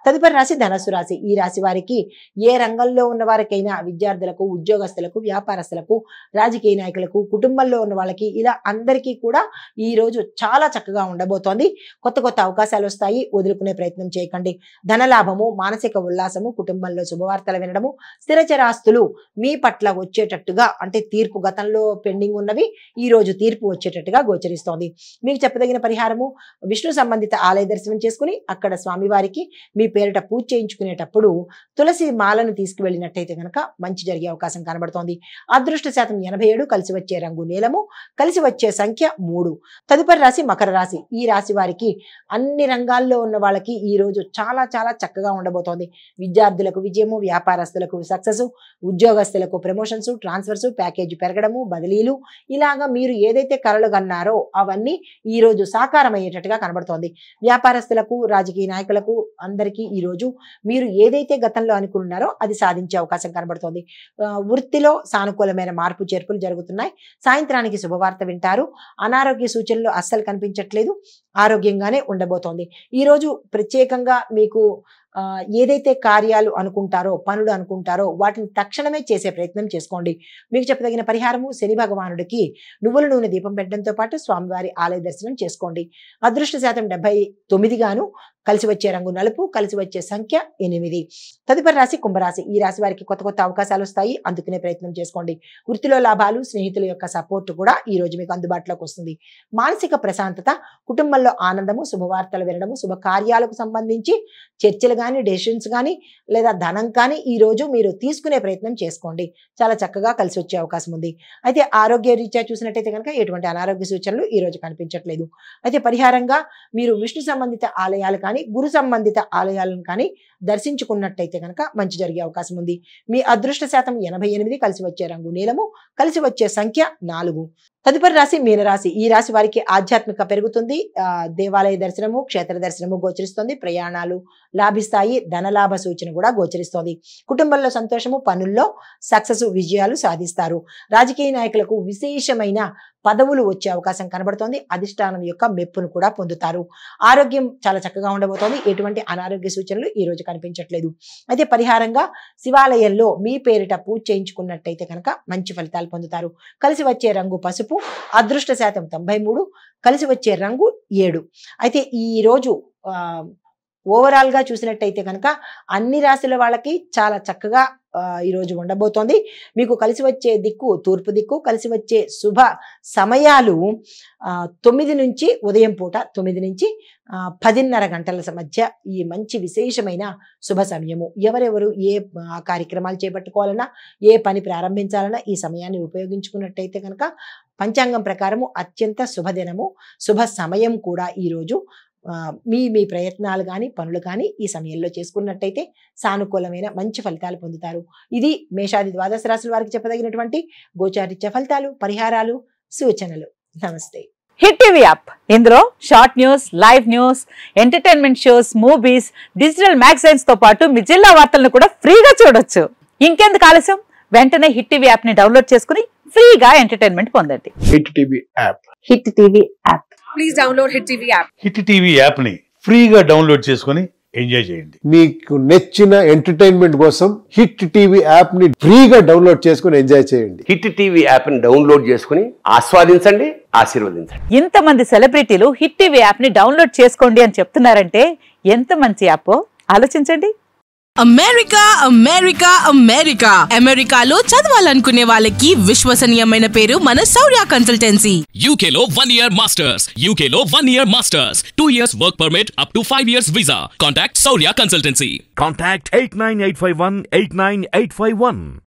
తదుపరి రాశి ధనస్సు రాశి. ఈ రాశి వారికి ఏ రంగంలో ఉన్న వారికైనా విద్యార్థులకు, ఉద్యోగస్తులకు, వ్యాపారస్తులకు, రాజకీయ నాయకులకు, కుటుంబంలో ఉన్న వాళ్ళకి ఇలా అందరికీ కూడా ఈ రోజు చాలా చక్కగా ఉండబోతోంది. కొత్త కొత్త అవకాశాలు వస్తాయి. వదులుకునే ప్రయత్నం చేయకండి. ధనలాభము, మానసిక ఉల్లాసము, కుటుంబంలో శుభవార్తలు వినడము, స్థిరచరాస్తులు మీ పట్ల వచ్చేటట్టుగా అంటే తీర్పు గతంలో పెండింగ్ ఉన్నవి ఈ రోజు తీర్పు వచ్చేటట్టుగా గోచరిస్తోంది. మీకు చెప్పదగిన పరిహారము విష్ణు సంబంధిత ఆలయ దర్శనం చేసుకుని అక్కడ స్వామివారికి మీ పేరిట పూజ చేయించుకునేటప్పుడు తులసి మాలను తీసుకువెళ్ళినట్టయితే కనుక మంచి జరిగే అవకాశం కనబడుతోంది. అదృష్ట శాతం 87. కలిసి వచ్చే రంగు నీలము. కలిసి వచ్చే సంఖ్య 3. తదుపరి రాశి మకర రాశి. ఈ రాశి వారికి అన్ని రంగాల్లో ఉన్న వాళ్ళకి ఈ రోజు చాలా చాలా చక్కగా ఉండబోతోంది. విద్యార్థులకు విజయము, వ్యాపారస్తులకు సక్సెస్, ఉద్యోగస్తులకు ప్రమోషన్స్, ట్రాన్స్ఫర్స్, ప్యాకేజీ పెరగడము, బదిలీలు ఇలాగా మీరు ఏదైతే కలలు కన్నారో అవన్నీ ఈ రోజు సాకారమయ్యేటట్టుగా కనబడుతోంది. వ్యాపారస్తులకు, రాజకీయ నాయకులకు అందరికీ ఈ రోజు మీరు ఏదైతే గతంలో అనుకున్నారో అది సాధించే అవకాశం కనబడుతోంది. వృత్తిలో సానుకూలమైన మార్పు చేర్పులు జరుగుతున్నాయి. సాయంత్రానికి శుభవార్త వింటారు. అనారోగ్య సూచనలు అస్సలు కనిపించట్లేదు. ఆరోగ్యంగానే ఉండబోతోంది. ఈ రోజు ప్రత్యేకంగా మీకు ఏదైతే కార్యాలు అనుకుంటారో, పనులు అనుకుంటారో వాటిని తక్షణమే చేసే ప్రయత్నం చేసుకోండి. మీకు చెప్పదగిన పరిహారము శని భగవానుడికి నువ్వుల నూనె దీపం పెట్టడంతో పాటు స్వామివారి ఆలయ దర్శనం చేసుకోండి. అదృష్ట శాతం 79 గాను. కలిసి వచ్చే రంగు నలుపు. కలిసి వచ్చే సంఖ్య 8. తదుపరి రాశి కుంభరాశి. ఈ రాశి వారికి కొత్త కొత్త అవకాశాలు వస్తాయి. అందుకునే ప్రయత్నం చేసుకోండి. వృత్తిలో లాభాలు, స్నేహితుల యొక్క సపోర్ట్ కూడా ఈ రోజు మీకు అందుబాటులోకి వస్తుంది. మానసిక ప్రశాంతత, కుటుంబంలో ఆనందము, శుభవార్తలు వినడము, శుభ కార్యాలకు సంబంధించి చర్చలు కానీ, డెసిషన్స్ కానీ లేదా ధనం కానీ ఈ రోజు మీరు తీసుకునే ప్రయత్నం చేసుకోండి. చాలా చక్కగా కలిసి వచ్చే అవకాశం ఉంది. అయితే ఆరోగ్య రీత్యా చూసినట్టయితే కనుక ఎటువంటి అనారోగ్య సూచనలు ఈ రోజు కనిపించట్లేదు. అయితే పరిహారంగా మీరు విష్ణు సంబంధిత ఆలయాలు కానీ, గురు సంబంధిత ఆలయాలను కానీ దర్శించుకున్నట్టయితే కనుక మంచి జరిగే అవకాశం ఉంది. మీ అదృష్ట శాతం 88. కలిసి వచ్చే రంగు నీలము. కలిసి వచ్చే సంఖ్య 4. తదుపరి రాశి మీనరాశి. ఈ రాశి వారికి ఆధ్యాత్మిక పెరుగుతుంది. దేవాలయ దర్శనము, క్షేత్ర దర్శనము గోచరిస్తుంది. ప్రయాణాలు లాభిస్తాయి. ధనలాభ సూచన కూడా గోచరిస్తోంది. కుటుంబంలో సంతోషము, పనుల్లో సక్సెస్, విజయాలు సాధిస్తారు. రాజకీయ నాయకులకు విశేషమైన పదవులు వచ్చే అవకాశం కనబడుతోంది. అధిష్టానం యొక్క మెప్పును కూడా పొందుతారు. ఆరోగ్యం చాలా చక్కగా ఉండబోతోంది. ఎటువంటి అనారోగ్య సూచనలు ఈ రోజు కనిపించట్లేదు. అయితే పరిహారంగా శివాలయంలో మీ పేరిట పూజ చేయించుకున్నట్టయితే కనుక మంచి ఫలితాలు పొందుతారు. కలిసి వచ్చే రంగు పసుపు. అదృష్ట శాతం 93. కలిసి వచ్చే రంగు 7. అయితే ఈ రోజు ఓవరాల్ గా చూసినట్టయితే కనుక అన్ని రాశుల వాళ్ళకి చాలా చక్కగా ఈరోజు ఉండబోతోంది. మీకు కలిసి వచ్చే దిక్కు తూర్పు దిక్కు. కలిసి వచ్చే శుభ సమయాలు 9 నుంచి ఉదయం పూట 9 నుంచి 10:30 గంటల మధ్య ఈ మంచి విశేషమైన శుభ సమయము. ఎవరెవరు ఏ కార్యక్రమాలు చేపట్టుకోవాలన్నా, ఏ పని ప్రారంభించాలన్నా ఈ సమయాన్ని ఉపయోగించుకున్నట్టయితే కనుక పంచాంగం ప్రకారము అత్యంత శుభదినము, శుభ సమయం కూడా ఈరోజు. మీ ప్రయత్నాలు కానీ, పనులు కానీ ఈ సమయంలో చేసుకున్నట్టయితే సానుకూలమైన మంచి ఫలితాలు పొందుతారు. ఇది మేషాది ద్వాదశ రాశుల వారికి చెప్పదగినటువంటి గోచారిత్య ఫలితాలు, పరిహారాలు, సూచనలు. నమస్తే. Hit TV app. ఇందులో short news, live news, entertainment shows, movies, digital magazines తో పాటు మీ జిల్లా వార్తలను కూడా ఫ్రీగా చూడొచ్చు. ఇంకెందుకు ఆలస్యం? వెంటనే హిట్ టీవీ యాప్ ని డౌన్లోడ్ చేసుకుని ఫ్రీగా ఎంటర్టైన్మెంట్ పొందండి. Hit TV app. Hit TV app. Please download hit TV app. Hit TV app ని ఫ్రీగా డౌన్లోడ్ చేసుకుని ఎంజాయ్ చేయండి. మీకు నచ్చిన ఎంటర్టైన్మెంట్ కోసం హిట్ టీవీ యాప్ ని ఫ్రీగా డౌన్లోడ్ చేసుకుని ఎంజాయ్ చేయండి. హిట్ టీవీ యాప్ ని డౌన్లోడ్ చేసుకుని ఆస్వాదించండి, ఆశీర్వదించండి. ఇంతమంది సెలబ్రిటీలు హిట్ టీవీ యాప్ ని డౌన్లోడ్ చేసుకోండి అని చెప్తున్నారంటే ఎంత మంచి యాప్ ఆలోచించండి. అమెరికా అమెరికా అమెరికా అమెరికాలో చదవాలనుకునే వాళ్ళకి విశ్వసనీయమైన పేరు మన శౌర్య కన్సల్టెన్సీ. UK లో 1 year masters. UK లో 1 year masters. 2 years work permit up to 5 years visa. Contact Saurya Consultancy. Contact 89851 89851.